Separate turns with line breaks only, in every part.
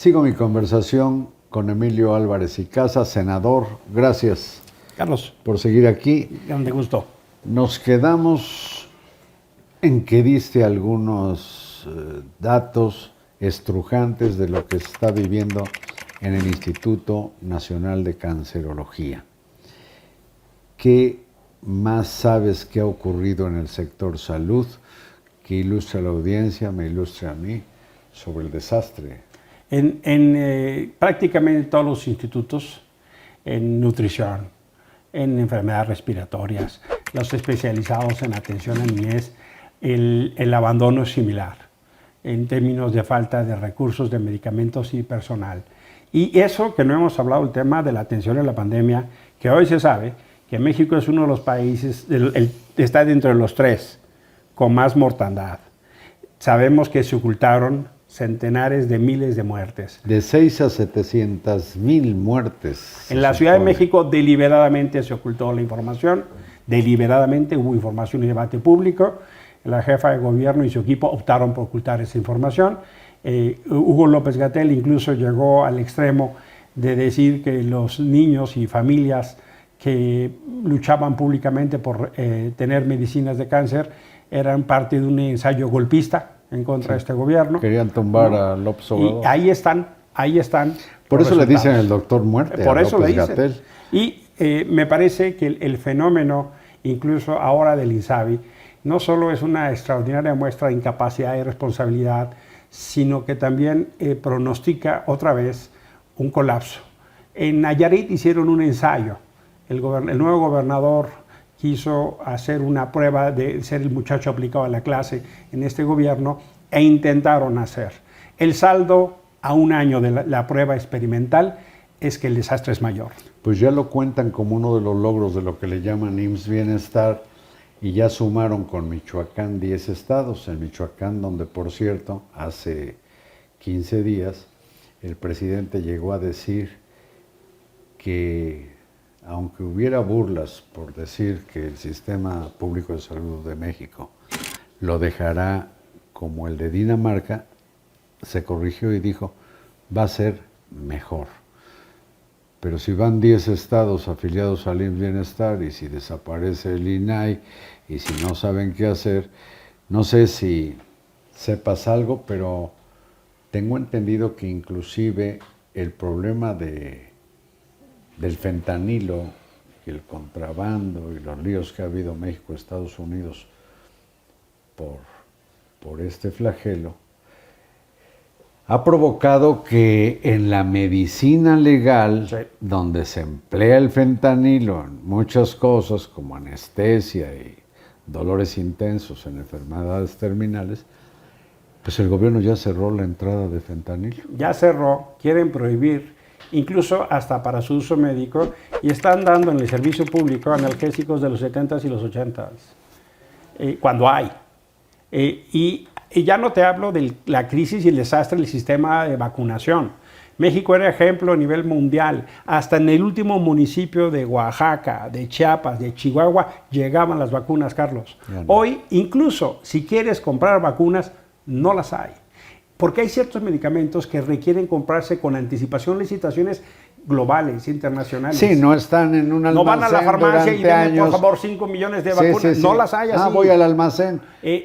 Sigo mi conversación con Emilio Álvarez y Casa, senador. Gracias,
Carlos,
por seguir aquí.
grande gusto.
Nos quedamos en que diste algunos datos estrujantes de lo que se está viviendo en el Instituto Nacional de Cancerología. ¿Qué más sabes que ha ocurrido en el sector salud que ilustre a la audiencia, me ilustre a mí, sobre el desastre?
En prácticamente todos los institutos, en nutrición, en enfermedades respiratorias, los especializados en atención a niñez, el abandono es similar en términos de falta de recursos, de medicamentos y personal. Y eso que no hemos hablado, el tema de la atención a la pandemia, que hoy se sabe que México es uno de los países, está dentro de los 3 con más mortandad. Sabemos que se ocultaron centenares de miles de muertes.
De 6 a 700,000 muertes.
En la Ciudad de México deliberadamente se ocultó la información, deliberadamente hubo información y debate público. La jefa de gobierno y su equipo optaron por ocultar esa información. Hugo López-Gatell incluso llegó al extremo de decir que los niños y familias que luchaban públicamente por tener medicinas de cáncer eran parte de un ensayo golpista en contra de este gobierno.
Querían tumbar a López Obrador.
Y ahí están.
Por eso le dicen el doctor muerte.
Por eso le dicen.
Gatell.
Y me parece que el fenómeno, incluso ahora del INSABI, no solo es una extraordinaria muestra de incapacidad y responsabilidad, sino que también pronostica otra vez un colapso. En Nayarit hicieron un ensayo. El nuevo gobernador quiso hacer una prueba de ser el muchacho aplicado a la clase en este gobierno e intentaron hacer. El saldo a un año de la prueba experimental es que el desastre es mayor.
Pues ya lo cuentan como uno de los logros de lo que le llaman IMSS Bienestar y ya sumaron con Michoacán 10 estados. En Michoacán, donde por cierto, hace 15 días, el presidente llegó a decir que aunque hubiera burlas por decir que el Sistema Público de Salud de México lo dejará como el de Dinamarca, se corrigió y dijo, va a ser mejor. Pero si van 10 estados afiliados al IMSS Bienestar y si desaparece el INAI y si no saben qué hacer, no sé si sepas algo, pero tengo entendido que inclusive el problema del fentanilo y el contrabando y los líos que ha habido en México, Estados Unidos por este flagelo, ha provocado que en la medicina legal, sí, donde se emplea el fentanilo en muchas cosas como anestesia y dolores intensos en enfermedades terminales, pues el gobierno ya cerró la entrada de fentanilo.
Ya cerró, quieren prohibir, incluso hasta para su uso médico, y están dando en el servicio público analgésicos de los 70s y los 80s, cuando hay. Y ya no te hablo de la crisis y el desastre del sistema de vacunación. México era ejemplo a nivel mundial. Hasta en el último municipio de Oaxaca, de Chiapas, de Chihuahua, llegaban las vacunas, Carlos. No. Hoy, incluso si quieres comprar vacunas, no las hay. Porque hay ciertos medicamentos que requieren comprarse con anticipación, licitaciones globales, internacionales.
Sí, no están en un almacén.
No van a la farmacia y denme, por favor, 5 millones de vacunas.
Sí, sí, sí.
No las hay así.
Voy al almacén.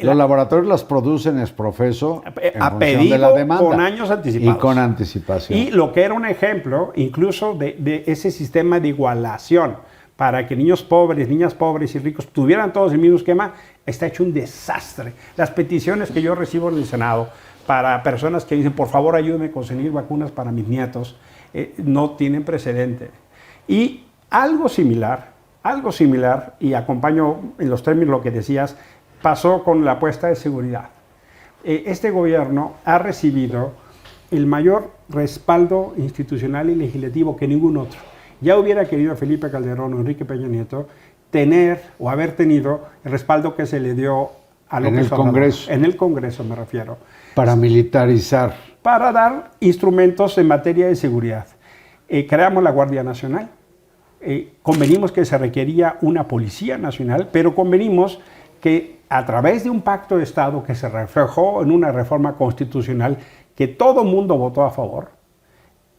Los laboratorios las producen exprofeso
a pedido, de la demanda. Con años anticipados.
Y con anticipación.
Y lo que era un ejemplo, incluso de ese sistema de igualación, para que niños pobres, niñas pobres y ricos tuvieran todos el mismo esquema, está hecho un desastre. Las peticiones que yo recibo en el Senado para personas que dicen, por favor, ayúdenme a conseguir vacunas para mis nietos, no tienen precedente. Y algo similar, y acompaño en los términos lo que decías, pasó con la apuesta de seguridad. Este gobierno ha recibido el mayor respaldo institucional y legislativo que ningún otro. Ya hubiera querido Felipe Calderón o Enrique Peña Nieto tener o haber tenido el respaldo que se le dio a López Obrador.
Congreso.
En el Congreso me refiero.
Para militarizar.
Para dar instrumentos en materia de seguridad. Creamos la Guardia Nacional. Convenimos que se requería una Policía Nacional, pero convenimos que a través de un pacto de Estado que se reflejó en una reforma constitucional que todo mundo votó a favor,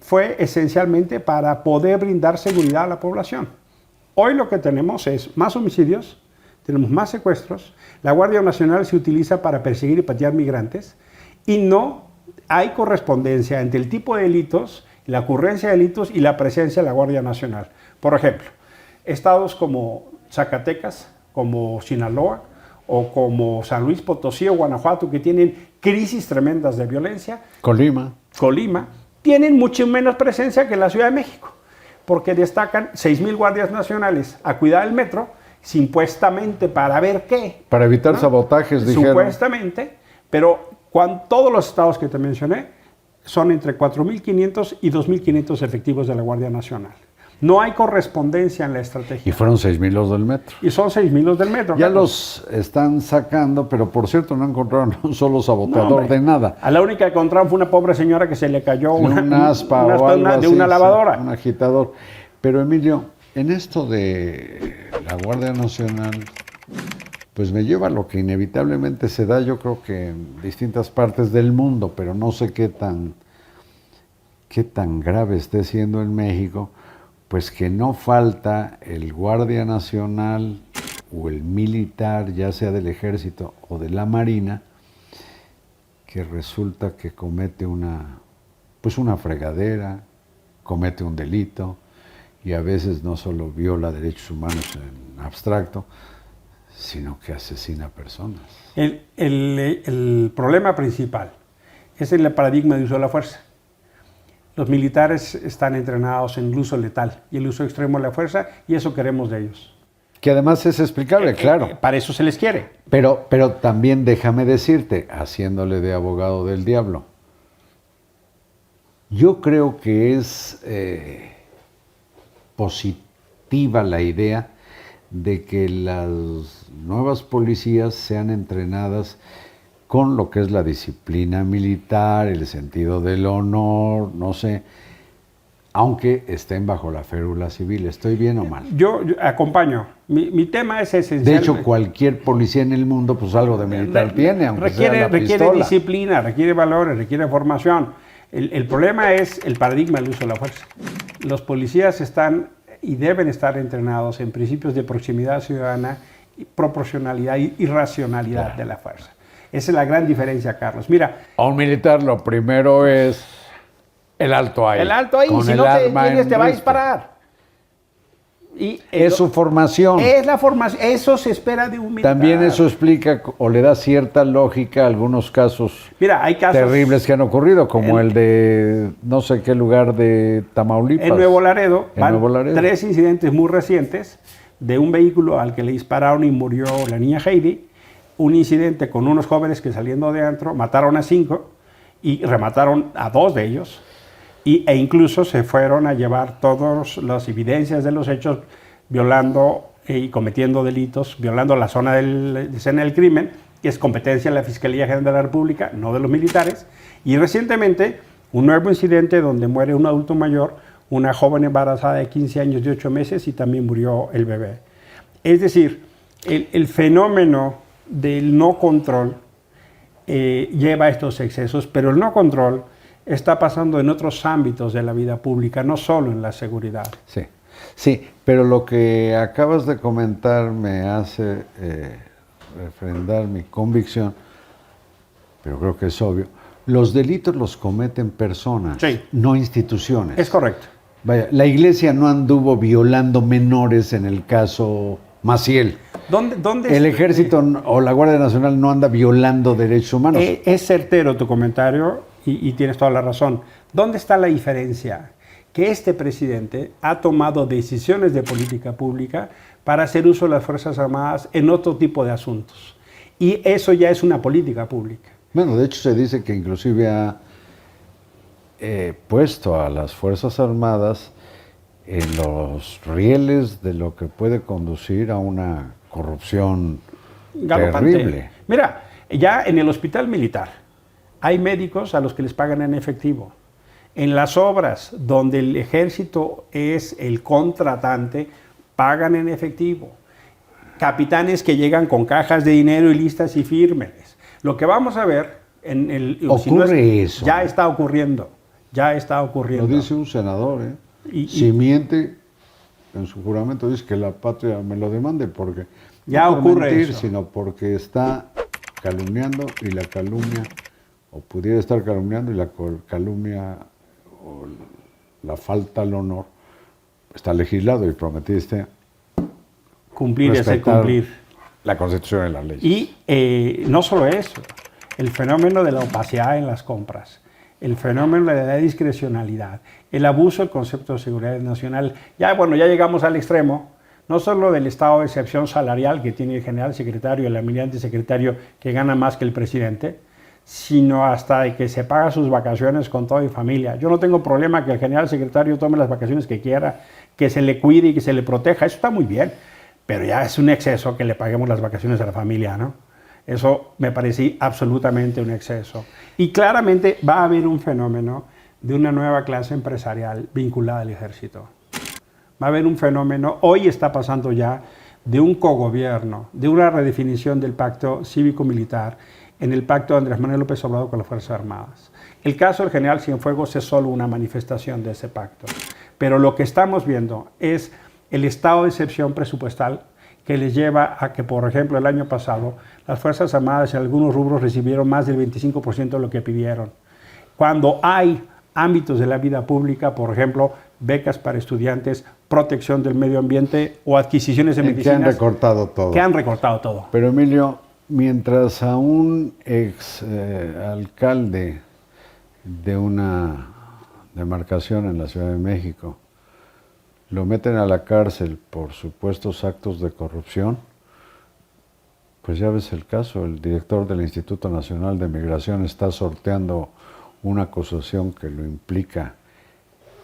fue esencialmente para poder brindar seguridad a la población. Hoy lo que tenemos es más homicidios, tenemos más secuestros, la Guardia Nacional se utiliza para perseguir y patear migrantes y no hay correspondencia entre el tipo de delitos, la ocurrencia de delitos y la presencia de la Guardia Nacional. Por ejemplo, estados como Zacatecas, como Sinaloa o como San Luis Potosí o Guanajuato, que tienen crisis tremendas de violencia.
Colima,
tienen mucho menos presencia que la Ciudad de México, porque destacan 6,000 guardias nacionales a cuidar el metro, supuestamente para ver qué.
para evitar sabotajes, dijeron.
Supuestamente, pero todos los estados que te mencioné son entre 4,500 y 2,500 efectivos de la Guardia Nacional. No hay correspondencia en la estrategia.
Y fueron 6,000 los del metro.
Y son 6,000 los del metro.
Ya
Carlos.
los están sacando, pero por cierto no encontraron un solo saboteador de nada.
A la única que encontraron fue una pobre señora que se le cayó
una aspa o algo
de
así,
una lavadora.
Un agitador. Pero Emilio, en esto de la Guardia Nacional, pues me lleva a lo que inevitablemente se da, yo creo que en distintas partes del mundo, pero no sé qué tan grave esté siendo en México, pues que no falta el Guardia Nacional o el militar, ya sea del Ejército o de la Marina, que resulta que comete una fregadera, comete un delito, y a veces no solo viola derechos humanos en abstracto, sino que asesina personas.
El problema principal es el paradigma de uso de la fuerza. Los militares están entrenados en el uso letal y el uso extremo de la fuerza, y eso queremos de ellos.
Que además es explicable, claro.
Para eso se les quiere.
Pero también déjame decirte, haciéndole de abogado del diablo, yo creo que es positiva la idea de que las nuevas policías sean entrenadas con lo que es la disciplina militar, el sentido del honor, no sé, aunque estén bajo la férula civil. ¿Estoy bien o mal?
Yo acompaño. Mi tema es esencial.
De hecho, cualquier policía en el mundo, pues algo de militar tiene, aunque sea la pistola.
Requiere disciplina, requiere valores, requiere formación. El problema es el paradigma del uso de la fuerza. Los policías están y deben estar entrenados en principios de proximidad ciudadana, proporcionalidad y racionalidad de la fuerza. Esa es la gran diferencia, Carlos. Mira,
a un militar lo primero es el alto ahí.
El alto ahí, si no te vienes te va a disparar. Y
es su formación.
Es la formación, eso se espera de un militar.
También eso explica o le da cierta lógica a algunos casos,
hay casos
terribles que han ocurrido, como el de no sé qué lugar de Tamaulipas.
En Nuevo Laredo, van 3 incidentes muy recientes de un vehículo al que le dispararon y murió la niña Heidi, un incidente con unos jóvenes que saliendo de antro mataron a 5 y remataron a 2 de ellos, e incluso se fueron a llevar todas las evidencias de los hechos, violando y cometiendo delitos, violando la zona de escena del crimen, que es competencia de la Fiscalía General de la República, no de los militares. Y recientemente, un nuevo incidente donde muere un adulto mayor, una joven embarazada de 15 años y 8 meses, y también murió el bebé. Es decir, el fenómeno del no control lleva a estos excesos, pero el no control está pasando en otros ámbitos de la vida pública, no solo en la seguridad.
Sí, pero lo que acabas de comentar me hace refrendar mi convicción, pero creo que es obvio. Los delitos los cometen personas, no instituciones.
Es correcto.
Vaya, la iglesia no anduvo violando menores en el caso Maciel.
¿Dónde
el ejército o la Guardia Nacional no anda violando derechos humanos?
Es certero tu comentario y tienes toda la razón. ¿Dónde está la diferencia? Que este presidente ha tomado decisiones de política pública para hacer uso de las Fuerzas Armadas en otro tipo de asuntos. Y eso ya es una política pública.
Bueno, de hecho se dice que inclusive ha puesto a las Fuerzas Armadas en los rieles de lo que puede conducir a una corrupción terrible.
Mira, ya en el hospital militar hay médicos a los que les pagan en efectivo. En las obras donde el ejército es el contratante, pagan en efectivo. Capitanes que llegan con cajas de dinero y listas y firmes. Lo que vamos a ver en el...
Ocurre eso.
Ya está ocurriendo. Ya está ocurriendo.
Lo dice un senador, ¿eh? Si miente en su juramento, dice que la patria me lo demande, porque
ya
no por
ocurre
mentir,
eso.
sino porque está calumniando, y la calumnia, o pudiera estar calumniando, y la calumnia o la falta al honor está legislado, y prometiste
Cumplir es
respetar
cumplir.
la Constitución y las leyes.
Y no solo eso, el fenómeno de la opacidad en las compras, el fenómeno de la discrecionalidad, el abuso del concepto de seguridad nacional. Ya llegamos al extremo, no solo del estado de excepción salarial que tiene el general secretario y el almirante secretario que gana más que el presidente, sino hasta de que se paga sus vacaciones con toda mi familia. Yo no tengo problema que el general secretario tome las vacaciones que quiera, que se le cuide y que se le proteja, eso está muy bien, pero ya es un exceso que le paguemos las vacaciones a la familia, ¿no? Eso me parece absolutamente un exceso. Y claramente va a haber un fenómeno de una nueva clase empresarial vinculada al ejército. Va a haber un fenómeno, hoy está pasando ya, de un cogobierno, de una redefinición del pacto cívico-militar en el pacto de Andrés Manuel López Obrador con las Fuerzas Armadas. El caso del general Cienfuegos es solo una manifestación de ese pacto. Pero lo que estamos viendo es el estado de excepción presupuestal que les lleva a que, por ejemplo, el año pasado, las Fuerzas Armadas en algunos rubros recibieron más del 25% de lo que pidieron. Cuando hay ámbitos de la vida pública, por ejemplo, becas para estudiantes, protección del medio ambiente o adquisiciones de medicinas.
Que han recortado todo.
Que han recortado todo.
Pero Emilio, mientras a un ex alcalde de una demarcación en la Ciudad de México lo meten a la cárcel por supuestos actos de corrupción, pues ya ves el caso, el director del Instituto Nacional de Migración está sorteando una acusación que lo implica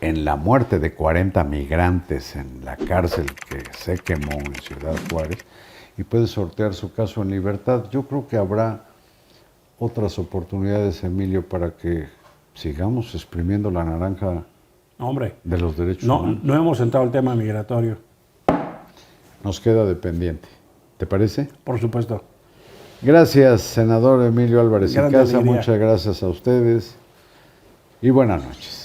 en la muerte de 40 migrantes en la cárcel que se quemó en Ciudad Juárez, y puede sortear su caso en libertad. Yo creo que habrá otras oportunidades, Emilio, para que sigamos exprimiendo la naranja de los derechos humanos.
No hemos entrado al tema migratorio.
Nos queda dependiente. ¿Te parece?
Por supuesto.
Gracias, senador Emilio Álvarez y
Grande
Casa.
alegría.
Muchas gracias a ustedes y buenas noches.